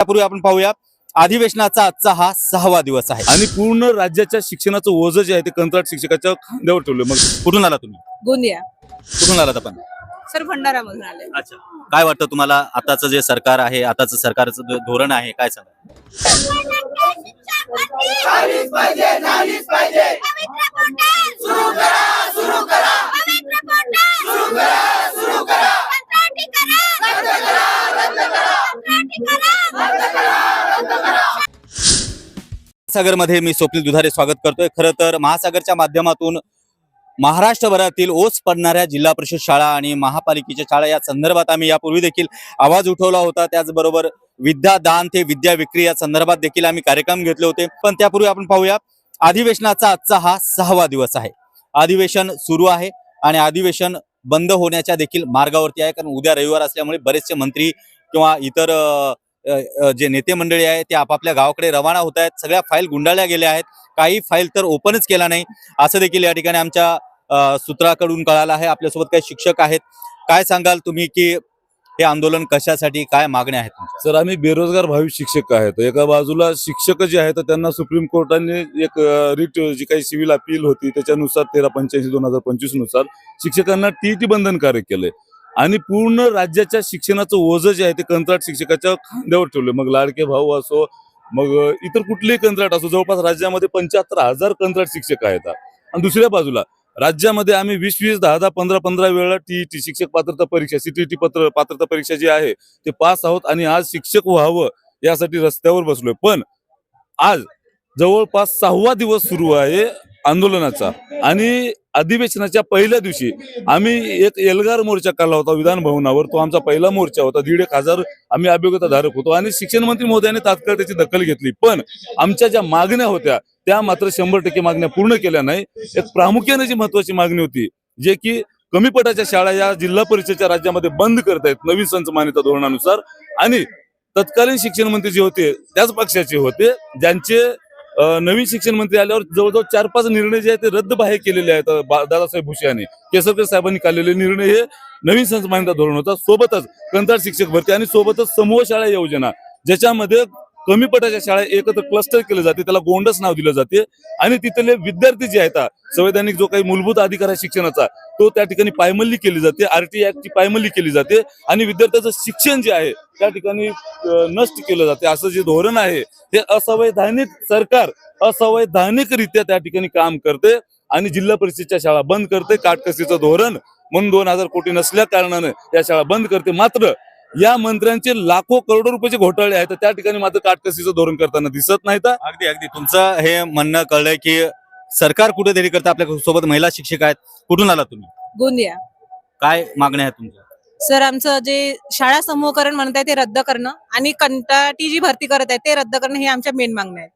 त्यापूर्वी आपण पाहूया अधिवेशनाचा आजचा हा 6वा दिवस आहे आणि पूर्ण राज्याच्या शिक्षणाचं ओझं जे आहे ते कंत्राट शिक्षकाच्या खांद्यावर ठेवलं. मग कुठून आला तुम्ही? गोंदिया. कुठून आलात आपण? सर भंडारा मधून आले. अच्छा, काय वाटतं तुम्हाला आताचं जे सरकार आहे, आताचं सरकारचं धोरण आहे, काय सांगा? महासागरमध्ये मी स्वप्नील दुधारे स्वागत करतोय. खरं तर महासागरच्या माध्यमातून महाराष्ट्रभरातील ओस पडणाऱ्या जिल्हा परिषद शाळा आणि महापालिकेच्या शाळा या संदर्भात आम्ही यापूर्वी देखील आवाज उठवला होता. त्याचबरोबर विद्यादान ते विद्या विक्री या संदर्भात देखील आम्ही कार्यक्रम घेतले होते. पण त्यापूर्वी आपण पाहूया अधिवेशनाचा आजचा हा 6वा दिवस आहे. अधिवेशन सुरू आहे आणि अधिवेशन बंद होण्याच्या देखील मार्गावरती आहे, कारण उद्या रविवार असल्यामुळे बरेचसे मंत्री किंवा इतर जे नेते मंडळी आहेत ते आपापल्या गावाकडे रवाना होत आहेत. सगळ्या फाईल गुंडाळल्या गेल्या आहेत, काही फाईल तर ओपनच केला नाही असं देखील या ठिकाणी आमच्या सूत्राकडून कळालं आहे. आपल्यासोबत काही शिक्षक आहेत, काय सांगाल तुम्ही की हे आंदोलन कशासाठी, काय मागण्या आहेत तुमच्या? सर, आम्ही बेरोजगार भावी शिक्षक आहेत. एका बाजूला शिक्षक जे आहेत त्यांना सुप्रीम कोर्टाने एक रिट जी काही सिव्हिल अपील होती त्याच्यानुसार 1385/2025 नुसार शिक्षकांना टीईटी बंधनकारक केले आणि पूर्ण राज्याच्या शिक्षणाचं ओझं जे आहे ते कंत्राट शिक्षकाच्या खांद्यावर ठेवलं. मग लाडके भाऊ असो, मग इतर कुठलेही कंत्राट असो, जवळपास राज्यामध्ये 75,000 कंत्राट शिक्षक आहेत. आणि दुसऱ्या बाजूला राज्यामध्ये आम्ही 20-20, 10-10, 15-15 वेळा टीईटी शिक्षक पात्रता परीक्षा, सीटीटी पात्रता परीक्षा जी आहे ते पास आहोत आणि आज शिक्षक व्हावं यासाठी रस्त्यावर बसलोय. पण आज जवळपास 6वा दिवस सुरू आहे आंदोलनाचा आणि अधिवेशनाच्या पहिल्या दिवशी आम्ही एक एल्गार मोर्चा काढला होता विधान भवनावर. तो आमचा पहिला मोर्चा होता. 1,500 आम्ही अभियोगताधारक होतो आणि शिक्षण मंत्री महोदयाने तात्काळ त्याची दखल घेतली. पण आमच्या ज्या मागण्या होत्या त्या मात्र 100% मागण्या पूर्ण केल्या नाही. एक प्रामुख्याने जी महत्वाची मागणी होती, जे की कमी पटाच्या शाळा या जिल्हा परिषदेच्या राज्यामध्ये बंद करतायत नवीन संच मान्यता धोरणानुसार, आणि तत्कालीन शिक्षण मंत्री जे होते त्याच पक्षाचे होते, ज्यांचे नवीन शिक्षण मंत्री आल्यावर जवळजवळ 4-5 निर्णय जे आहेत ते रद्द बाहेर केलेले आहेत. दादासाहेब भुसे यांनी, केसरकर साहेबांनी काढलेले निर्णय हे नवीन संच मान्यता धोरण होता. सोबतच कंत्राट शिक्षक भरती आणि सोबतच समूह शाळा योजना, ज्याच्यामध्ये कमी पटाच्या शाळा एकत्र क्लस्टर केले जाते, त्याला गोंडस नाव दिलं जाते आणि तिथले विद्यार्थी जे आहेत संवैधानिक जो काही मूलभूत अधिकार आहे शिक्षणाचा तो त्या ठिकाणी पायमल्ली केली जाते, आरटीआय ऍक्टची पायमल्ली केली जाते आणि विद्यार्थ्याचं शिक्षण जे आहे त्या ठिकाणी नष्ट केलं जाते. असं जे धोरण आहे ते असंवैधानिक सरकार असंवैधानिकरित्या त्या ठिकाणी काम करते आणि जिल्हा परिषदेच्या शाळा बंद करते. काटकसरीचं धोरण म्हणून 2,000 कोटी नसल्या कारणाने या शाळा बंद करते. मात्र या मंत्र्यांचे लाखो करोडो रुपयाचे घोटाळे आहेत, त्या ठिकाणी मात्र काटकसरीचं धोरण करताना दिसत नाहीत. अगदी अगदी तुमचं हे म्हणणं कळलंय की सरकार कुठेतरी करतं. आपल्या सोबत महिला शिक्षक आहेत, कुठून आला तुम्ही? गोंदिया. काय मागण्या आहेत तुमच्या? सर, आमचं जे शाळा समूहकरण म्हणत आहे ते रद्द करणं आणि कंत्राटी जी भरती करत आहे ते रद्द करणं हे आमच्या मेन मागण्या आहेत.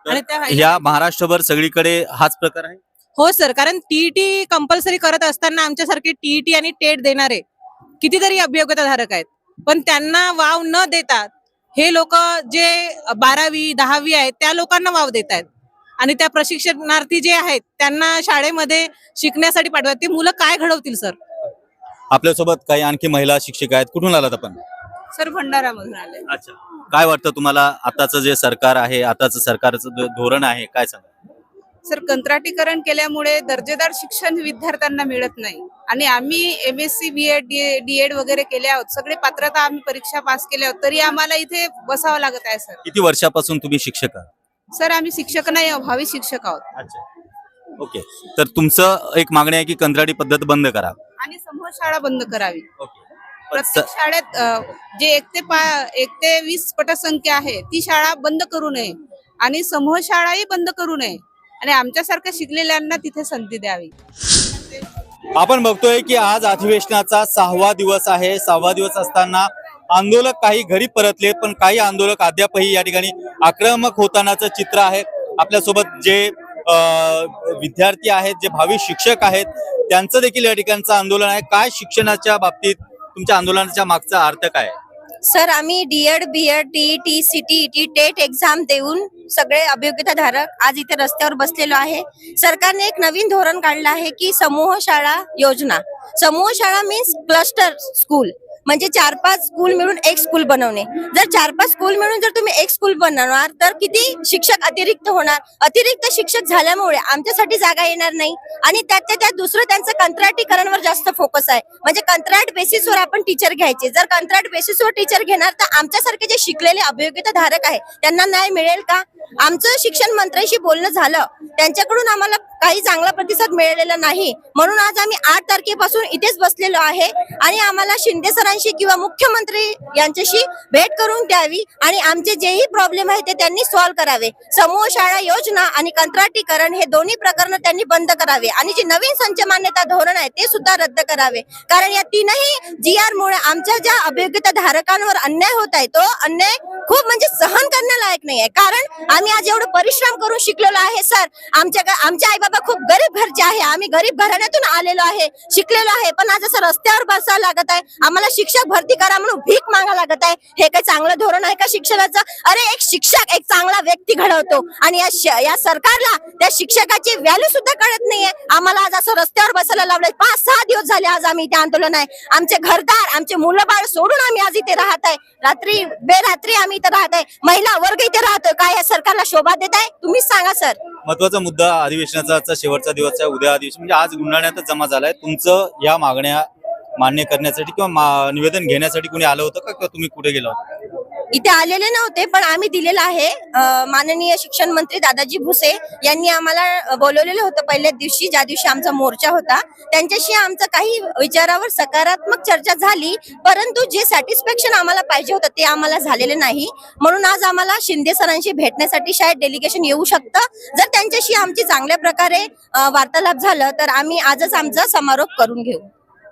आणि त्या या महाराष्ट्रभर सगळीकडे हाच प्रकार आहे? हो सर, कारण टीईटी कंपल्सरी करत असताना आमच्यासारखे टीईटी आणि टेट देणारे कितीतरी अभियोग्यताधारक आहेत, पण त्यांना वाव न देतात हे लोक जे 12वी 10वी आहेत त्या लोकांना वाव देत आहेत आणि त्या प्रशिक्षणार्थी जे आहेत त्यांना शाळेमध्ये शिकण्यासाठी पाठवतात. ते मुलं काय घडवतील सर? आपल्यासोबत काही आणखी महिला शिक्षक आहेत, कुठून आलात आपण? सर भंडारा मधून आले. अच्छा, काय वाटतं तुम्हाला आताचं जे सरकार आहे, आताचं सरकारचं धोरण आहे, काय सांगा? सर, कंत्राटीकरण केल्यामुळे दर्जेदार शिक्षण विद्यार्थ्यांना मिळत नाही आणि आम्ही MSc BEd DEd वगैरे केले आहोत, सगळे पात्रता आम्ही परीक्षा पास केल्या आहोत, तरी आम्हाला इथे बसावं लागत आहे. सर, किती वर्षापासून तुम्ही शिक्षक आहात? सर आम्ही शिक्षक नाही आहोत, भावी शिक्षक आहोत. अच्छा, ओके. तर तुमचं एक मागणी आहे की कंत्राटी पद्धत बंद करा आणि समूह शाळा बंद करावी. ओके. प्रत्येक शाळेत जे 1 ते 20 पटसंख्या आहे ती शाळा बंद करू नये आणि समूह शाळाही बंद करू नये आणि आमच्यासारख्या शिकलेल्यांना तिथे संधी द्यावी. आपण बघतोय की आज अधिवेशनाचा 6वा दिवस आहे. 6वा दिवस असताना आंदोलक काही घरी परतले, पण काही आंदोलक अद्यापही या ठिकाणी आक्रमक होतानाचं चित्र आहे. आपल्यासोबत जे विद्यार्थी आहेत, जे भावी शिक्षक आहेत, त्यांचं देखील या ठिकाणचं आंदोलन आहे. काय शिक्षणाच्या बाबतीत तुमच्या आंदोलनाच्या मागचा अर्थ काय? सर, आम्ही DEd BEd TET CTET TET exam देऊन सगळे अभियोग्यताधारक आज इथे रस्त्यावर बसलेलो आहे. सरकारने एक नवीन धोरण काढलं आहे की समूह शाळा योजना. समूह शाळा मीन्स क्लस्टर स्कूल, म्हणजे 4-5 स्कूल मिळून एक स्कूल बनवणे. जर 4-5 स्कूल मिळून जर तुम्ही एक स्कूल बनवणार तर किती शिक्षक अतिरिक्त होणार. अतिरिक्त शिक्षक झाल्यामुळे आमच्यासाठी जागा येणार नाही आणि त्यात दुसरं त्यांचं कंत्राटीकरणवर जास्त फोकस आहे. म्हणजे कंत्राट बेसिसवर आपण टीचर घ्यायचे. जर कंत्राट बेसिसवर टीचर घेणार तर आमच्यासारखे जे शिकलेले अभियोग्यता धारक आहे त्यांना न्याय मिळेल का? आमचं शिक्षण मंत्र्यांशी बोलणं झालं, त्यांच्याकडून आम्हाला काही चांगला प्रतिसाद मिळालेला नाही. म्हणून आज आम्ही 8 तारखेपासून इथेच बसलेलो आहे आणि आम्हाला शिंदे सरांशी किंवा मुख्यमंत्री यांच्याशी भेट करून द्यावी आणि आमचे जेही प्रॉब्लेम आहे ते त्यांनी सॉल्व्ह करावे. समूह शाळा योजना आणि कंत्राटीकरण हे दोन्ही प्रकरण त्यांनी बंद करावे आणि जे नवीन संच मान्यता धोरण आहे ते सुद्धा रद्द करावे. कारण या तीनही GR मुळे आमच्या ज्या अभियोग्यता धारकांवर अन्याय होत आहे तो अन्याय खूप म्हणजे सहन करण्यालायक नाही आहे. कारण आम्ही आज एवढं परिश्रम करून शिकलेलो आहे सर. आमचे आई बाबा खूप गरीब घरचे आहे. आम्ही गरीब घराण्यातून आलेलो आहे, शिकलेलो आहे. पण आज असं रस्त्यावर बसावं लागत आहे. आम्हाला शिक्षक भरती करा म्हणून भीक मागा लागत आहे. हे काही चांगलं धोरण आहे का शिक्षणाचं? अरे एक शिक्षक एक चांगला व्यक्ती घडवतो आणि या सरकारला त्या शिक्षकाची व्हॅल्यू सुद्धा कळत नाहीये. आम्हाला आज असं रस्त्यावर बसायला लावलंय. 5-6 दिवस झाले आज आम्ही इथे आंदोलन आहे. आमचे घरदार आमचे मुलं बाळ सोडून आम्ही आज इथे राहत आहे. रात्री बेरात्री आम्ही इथे राहत आहे. महिला वर्ग इथे राहतोय. काय या सरकारला शोभा देत आहे? तुम्हीच सांगा सर. महत्वाचा मुद्दा अधिवेशनाचा आजचा शेवटचा दिवस आहे. उद्या अधिवेशन म्हणजे आज गुंडाळ्यातच जमा झालाय. तुमचं या मागण्या मान्य करण्यासाठी किंवा निवेदन घेण्यासाठी कोणी आलं होतं का किंवा तुम्ही कुठे गेला होता? इथे आलेले नव्हते पण आम्ही दिलेलं आहे. माननीय शिक्षण मंत्री दादाजी भुसे यांनी आम्हाला बोलवलेलं होतं पहिल्याच दिवशी, ज्या दिवशी आमचा मोर्चा होता. त्यांच्याशी आमचं काही विचारावर सकारात्मक चर्चा झाली, परंतु जे सॅटिस्फॅक्शन आम्हाला पाहिजे होतं ते आम्हाला झालेले नाही. म्हणून आज आम्हाला शिंदे सरांशी भेटण्यासाठी शाळेत डेलिगेशन येऊ शकतं. जर त्यांच्याशी आमची चांगल्या प्रकारे वार्तालाप झालं तर आम्ही आजच आमचा समारोप करून घेऊ.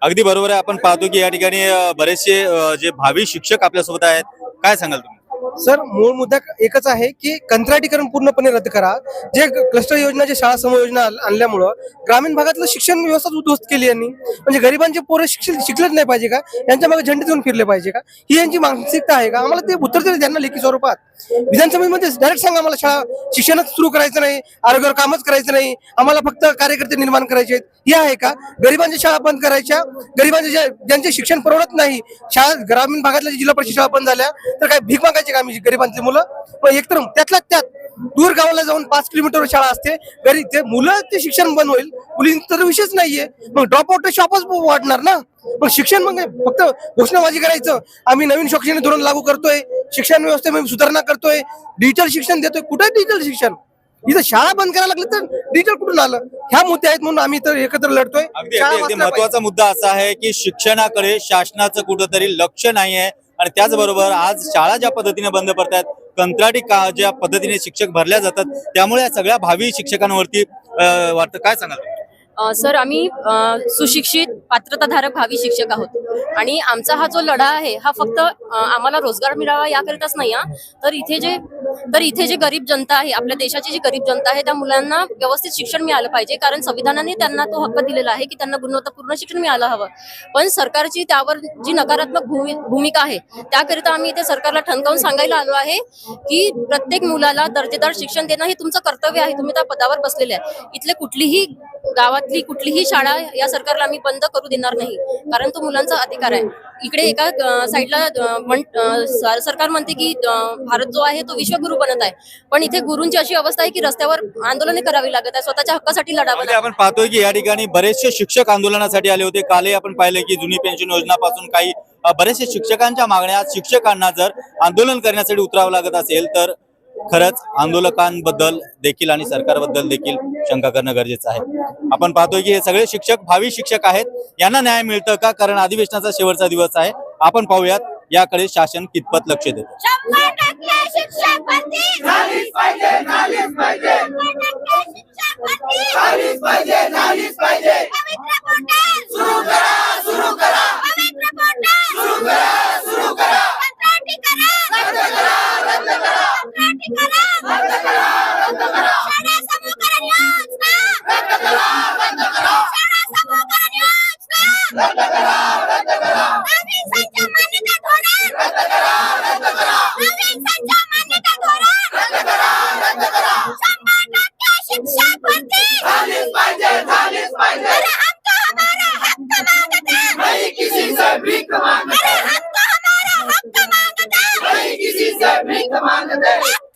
अगदी बरोबर आहे. आपण पाहतो की या ठिकाणी बरेचसे जे भावी शिक्षक आपल्यासोबत आहेत. काय सांगाल तुम्ही? सर, मूळ मुद्दा एकच आहे की कंत्राटीकरण पूर्णपणे रद्द करा. जे क्लस्टर योजना, जे शाळा समूह योजना आणल्यामुळं ग्रामीण भागातलं शिक्षण व्यवस्था उद्ध्वस्त केली यांनी. म्हणजे गरिबांचे पोरं शिकलेच नाही पाहिजे का? यांच्या मागे झेंडे देऊन फिरले पाहिजे का? ही यांची मानसिकता आहे का? आम्हाला ते उत्तर दिले त्यांना लेखी स्वरूपात. विधानसभेमध्ये डायरेक्ट सांगा आम्हाला शाळा शिक्षणच सुरू करायचं नाही, आरोग्यावर कामच करायचं नाही, आम्हाला फक्त कार्यकर्ते निर्माण करायचे आहेत. हे आहे का? गरिबांच्या शाळा बंद करायच्या, गरिबांचे ज्यांचे शिक्षण परवडत नाही, शाळा ग्रामीण भागातल्या जिल्हा परिषद शाळा बंद झाल्या तर काय भीक मागायची का आम्ही गरिबांची मुलं? पण एकतर त्यातल्या त्यात दूर गावाला जाऊन 5 किलोमीटर शाळा असते, गरीब ते मुलं ते शिक्षण बंद होईल, मुलींचा तर विषयच नाहीये. मग ड्रॉप आउट शॉपच वाढणार ना. मग शिक्षण मग फक्त घोषणाबाजी करायचं, आम्ही नवीन शैक्षणिक धोरण लागू करतोय, शिक्षण व्यवस्थेमध्ये सुधारणा करतोय, डिजिटल शिक्षण देतोय. कुठे डिजिटल शिक्षण? इथं शाळा बंद करायला लागलं तर डिजिटल कुठून आलं? ह्या मुद्दे आहेत म्हणून आम्ही तर एकत्र लढतोय. अगदी महत्वाचा मुद्दा असा आहे की शिक्षणाकडे शासनाचं कुठंतरी लक्ष नाही आहे आणि त्याचबरोबर आज शाळा ज्या पद्धतीने बंद पडतात, कंत्राटी ज्या पद्धतीने शिक्षक भरल्या जातात, त्यामुळे या सगळ्या भावी शिक्षकांवरती वाटतं. काय सांगाल? सर, आम्ही सुशिक्षित पात्रताधारक भावी शिक्षक आहोत आणि आमचा हा जो लढा आहे हा फक्त आम्हाला रोजगार मिळावा याकरिताच नाही हा. तर इथे जे गरीब जनता आहे, आपल्या देशाची जी गरीब जनता आहे, त्या मुलांना व्यवस्थित शिक्षण मिळालं पाहिजे. कारण संविधानाने त्यांना तो हक्क दिलेला आहे की त्यांना गुणवत्तापूर्ण शिक्षण मिळालं हवं. पण सरकारची त्यावर जी नकारात्मक भूमिका आहे त्याकरिता आम्ही इथे सरकारला ठणकावून सांगायला आलो आहे की प्रत्येक मुलाला दर्जेदार शिक्षण देणं हे तुमचं कर्तव्य आहे. तुम्ही त्या पदावर बसलेले आहे. इथले कुठलीही गावातली कुठलीही शाळा या सरकारला आम्ही बंद करू देणार नाही, कारण तो मुलांचा अधिकार आहे. इकडे एका साईडला सरकार म्हणते की भारत जो आहे तो विश्वगुरु बनत आहे, पण इथे गुरूंची अशी अवस्था आहे की रस्त्यावर आंदोलने करावी लागत आहे, स्वतःच्या हक्कासाठी लढावं लागतं. आपण पाहतोय की या ठिकाणी बरेचसे शिक्षक आंदोलनासाठी आले होते. कालही आपण पाहिलं की जुनी पेन्शन योजनापासून काही बरेचसे शिक्षकांच्या मागण्या, शिक्षकांना जर आंदोलन करण्यासाठी उतरावं लागत असेल तर खरंच आंदोलकांबद्दल देखील आणि सरकारबद्दल देखील शंका करणं गरजेचं आहे. आपण पाहतोय की हे सगळे शिक्षक भावी शिक्षक आहेत. यांना न्याय मिळतं का? कारण अधिवेशनाचा शेवटचा दिवस आहे. आपण पाहूयात याकडे शासन कितपत लक्ष देतं. 100% शिक्षक भरती झालीच पाहिजे, झालीच पाहिजे. 100% शिक्षक भरती झालीच पाहिजे, झालीच पाहिजे. पवित्र पोर्टल सुरू करा, सुरू करा. पवित्र पोर्टल सुरू करा, सुरू करा. कंत्राटीकरण रद्द करा, रद्द करा. कंत्राटीकरण रद्द करा, रद्द करा. शाळा समूहकरण योजना रद्द करा, रद्द करा. शाळा समूहकरण योजना रद्द करा, रद्द करा. नवीन संच मान्यता धोरण रद्द करा, रद्द करा. नवीन संच मान्यता धोरण रद्द करा, रद्द करा. 100% शिक्षक भरती झालीच पाहिजे, झालीच पाहिजे. अरे हम तो हमारा हक मांगते हैं, नहीं किसी से भीख मांगते हैं. मानधन